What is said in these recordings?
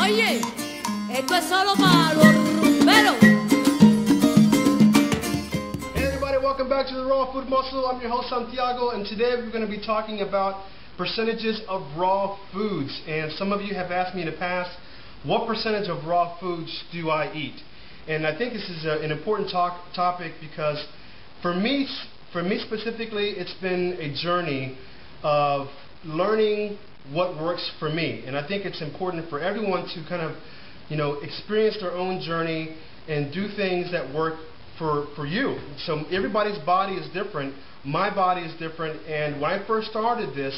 Oye, esto es solo para los rumberos. Hey everybody, welcome back to the Raw Food Muscle. I'm your host Santiago, and today we're going to be talking about percentages of raw foods. And some of you have asked me in the past, what percentage of raw foods do I eat? And I think this is an important topic because for me specifically, it's been a journey of learning what works for me. And I think it's important for everyone to kind of, experience their own journey and do things that work for you. So everybody's body is different. My body is different. And when I first started this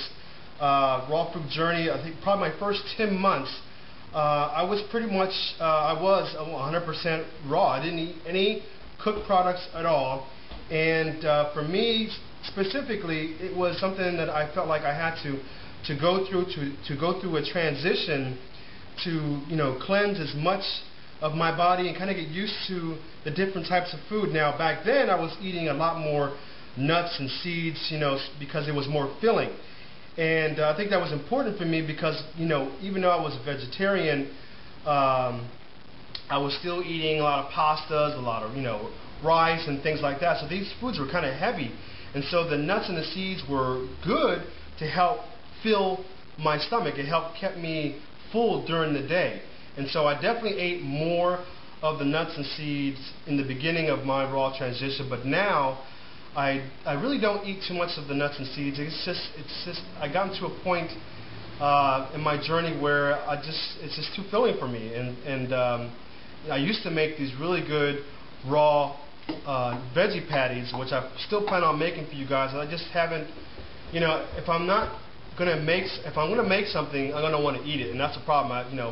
raw food journey, I think probably my first 10 months, I was pretty much, I was 100% raw. I didn't eat any cooked products at all. And for me specifically, it was something that I felt like I had to go through a transition to cleanse as much of my body and kind of get used to the different types of food. Now back then I was eating a lot more nuts and seeds, because it was more filling. And I think that was important for me because, even though I was a vegetarian, I was still eating a lot of pastas, a lot of, rice and things like that. So these foods were kind of heavy. And so the nuts and the seeds were good to help fill my stomach. It kept me full during the day. And so I definitely ate more of the nuts and seeds in the beginning of my raw transition. But now I really don't eat too much of the nuts and seeds. It's just I got to a point in my journey where it's just too filling for me. And I used to make these really good raw veggie patties, which I still plan on making for you guys. And I just haven't, if I'm going to make something, I'm going to want to eat it, and that's the problem.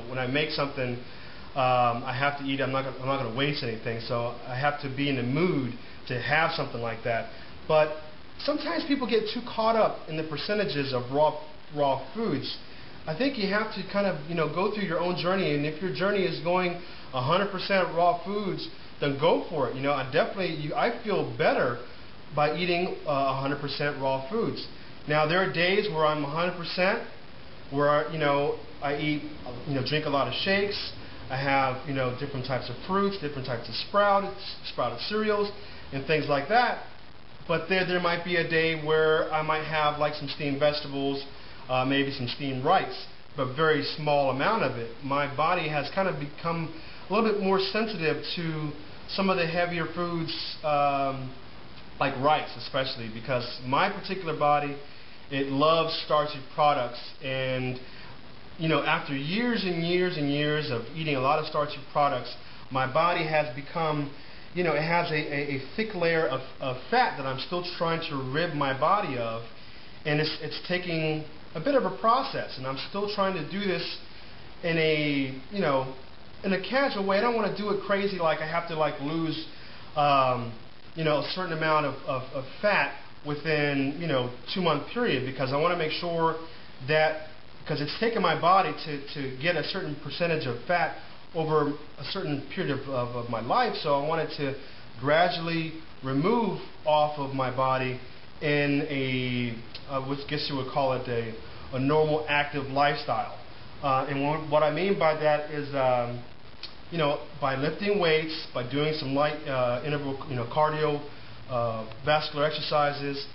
When I make something, I have to eat it. I'm not going to waste anything, so I have to be in the mood to have something like that. But sometimes people get too caught up in the percentages of raw foods. I think you have to kind of go through your own journey, and if your journey is going 100% raw foods, then go for it. I feel better by eating 100% raw foods. Now there are days where I'm 100%, where I eat, drink a lot of shakes. I have different types of fruits, different types of sprouted cereals, and things like that. But there might be a day where I might have like some steamed vegetables, maybe some steamed rice, but very small amount of it. My body has kind of become a little bit more sensitive to some of the heavier foods, like rice especially, because my particular body, it loves starchy products. And after years and years and years of eating a lot of starchy products, my body has become, it has a thick layer of fat that I'm still trying to rid my body of, and it's taking a bit of a process, and I'm still trying to do this in a casual way. I don't want to do it crazy, like I have to lose a certain amount of fat within 2-month period, because I want to make sure that, because it's taken my body to get a certain percentage of fat over a certain period of my life, so I wanted to gradually remove off of my body in I guess you would call it a normal active lifestyle. And what I mean by that is by lifting weights, by doing some light interval cardio vascular exercises,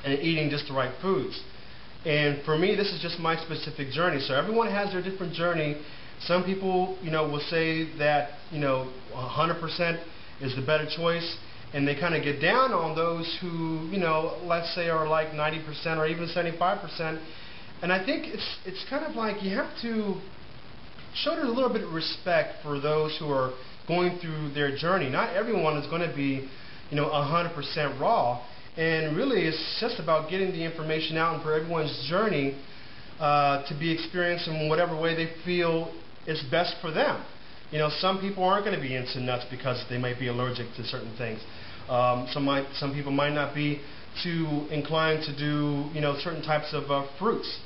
and eating just the right foods. And for me, this is just my specific journey. So everyone has their different journey. Some people, will say that 100% is the better choice, and they kind of get down on those who, let's say are like 90% or even 75%. And I think it's kind of like you have to show a little bit of respect for those who are going through their journey. Not everyone is going to be 100% raw, and really it's just about getting the information out and for everyone's journey to be experienced in whatever way they feel is best for them. Some people aren't going to be into nuts because they might be allergic to certain things. Some people might not be too inclined to do certain types of fruits.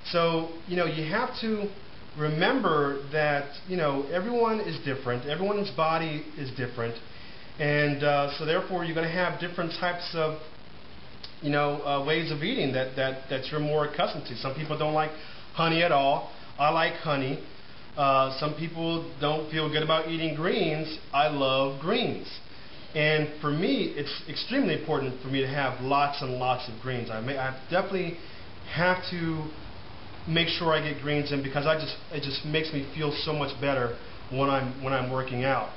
So you have to remember that everyone is different, everyone's body is different. And so therefore you're going to have different types of ways of eating that you're more accustomed to. Some people don't like honey at all. I like honey. Some people don't feel good about eating greens. I love greens. And for me, it's extremely important for me to have lots and lots of greens. I definitely have to make sure I get greens in, because it just makes me feel so much better when I'm working out.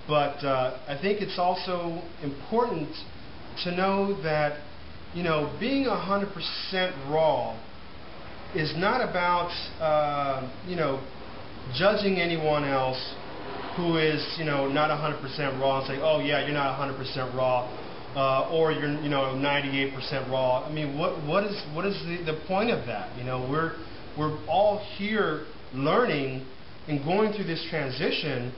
But I think it's also important to know that, you know, being 100% raw is not about you know, judging anyone else who is, you know, not 100% raw and say, oh yeah, you're not 100% raw, or you're, you know, 98% raw. I mean, what is the point of that? You know, we're all here learning and going through this transition,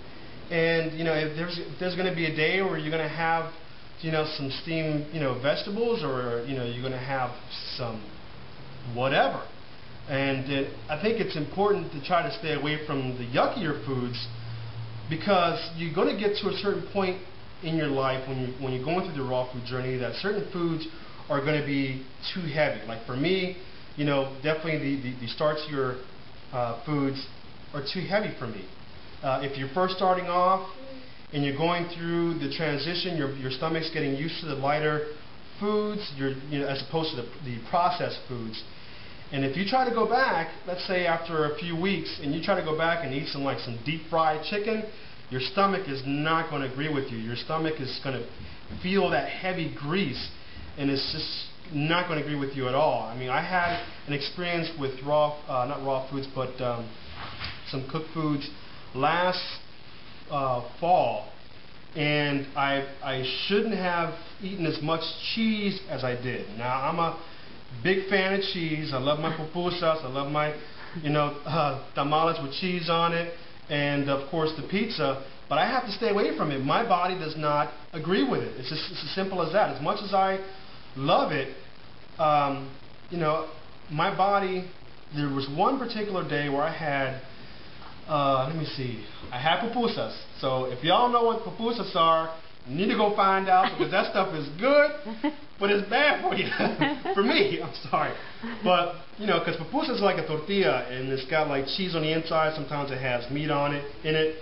and you know, if there's going to be a day where you're going to have, you know, some steamed, you know, vegetables, or you know, you're going to have some whatever. And I think it's important to try to stay away from the yuckier foods, because you're going to get to a certain point in your life when you're going through the raw food journey that certain foods are going to be too heavy. Like for me, you know, definitely the starchier foods are too heavy for me. If you're first starting off and you're going through the transition, your stomach's getting used to the lighter foods, you know, as opposed to the processed foods. And if you try to go back, let's say after a few weeks, and you try to go back and eat some deep fried chicken, your stomach is not going to agree with you. Your stomach is going to feel that heavy grease, and it's just not going to agree with you at all. I mean, I had an experience with not raw foods, but some cooked foods last fall, and I shouldn't have eaten as much cheese as I did. Now, I'm a big fan of cheese. I love my pupusas. I love my, you know, tamales with cheese on it, and of course the pizza. But I have to stay away from it. My body does not agree with it. It's as simple as that. As much as I love it, you know, my body. There was one particular day where I had, let me see, I had pupusas. So if y'all know what pupusas are, you need to go find out, because that stuff is good, but it's bad for you. For me, I'm sorry. But, you know, because pupusa is like a tortilla, and it's got like cheese on the inside. Sometimes it has meat on it, in it.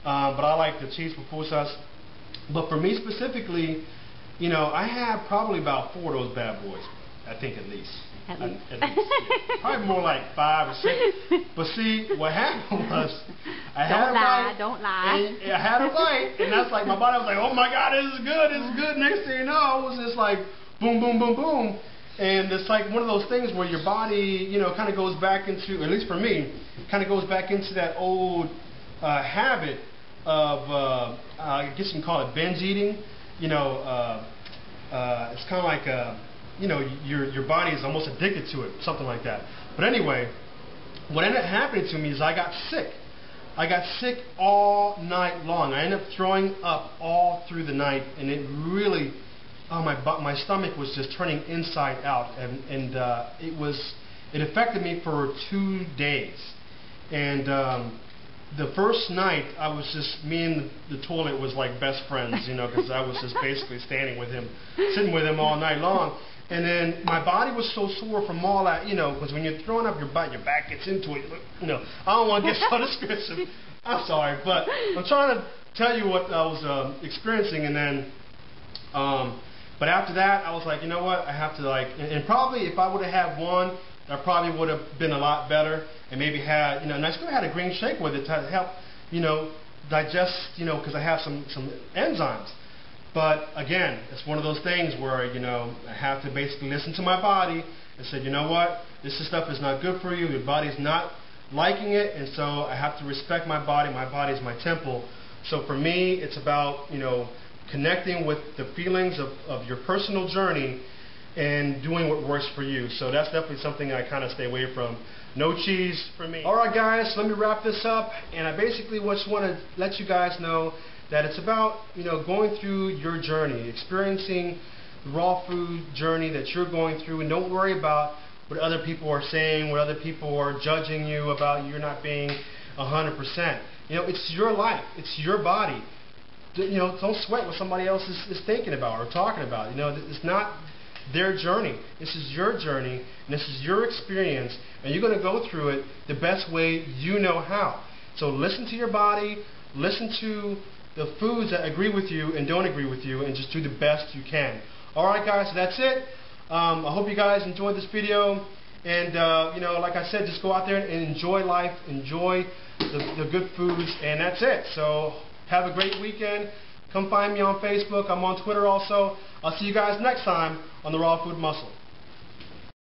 But I like the cheese pupusas. But for me specifically, you know, I had probably about 4 of those bad boys, I think at least. At least. Yeah. Probably more like 5 or 6. But see, what happened was, I had a bite. Don't lie. I had a bite, and that's like, my body was like, oh my God, this is good, this is good. Next thing you know, it was just like, boom, boom, boom, boom. And it's like one of those things where your body, you know, kind of goes back into, at least for me, kind of goes back into that old habit of, I guess you can call it binge eating. You know, it's kind of like, you know, your body is almost addicted to it, something like that. But anyway, what ended up happening to me is I got sick. I got sick all night long. I ended up throwing up all through the night, and it really, my stomach was just turning inside out, and it affected me for 2 days. And the first night, I was just, me and the toilet was like best friends, you know, because I was just basically standing with him, sitting with him all night long. And then my body was so sore from all that, you know, because when you're throwing up your back gets into it, you know. I don't want to get so descriptive. I'm sorry, but I'm trying to tell you what I was experiencing, and then, but after that, I was like, you know what, I have to like, and probably if I would have had one, I probably would have been a lot better, and maybe had, you know, and I still had a green shake with it to help, you know, digest, you know, because I have some enzymes. But again, it's one of those things where, you know, I have to basically listen to my body and say, you know what, this stuff is not good for you. Your body's not liking it, and so I have to respect my body. My body is my temple. So for me, it's about, you know, connecting with the feelings of your personal journey and doing what works for you. So that's definitely something I kind of stay away from. No cheese for me. Alright guys, let me wrap this up, and I basically just want to let you guys know that it's about, you know, going through your journey, experiencing the raw food journey that you're going through, and don't worry about what other people are saying, what other people are judging you about you not being 100%. You know, it's your life, it's your body. You know, don't sweat what somebody else is thinking about or talking about. You know, it's not their journey. This is your journey, and this is your experience, and you're going to go through it the best way you know how. So listen to your body, listen to the foods that agree with you and don't agree with you, and just do the best you can. Alright guys, so that's it. I hope you guys enjoyed this video. And like I said, just go out there and enjoy life, enjoy the good foods, and that's it. So have a great weekend. Come find me on Facebook. I'm on Twitter also. I'll see you guys next time on the Raw Food Muscle.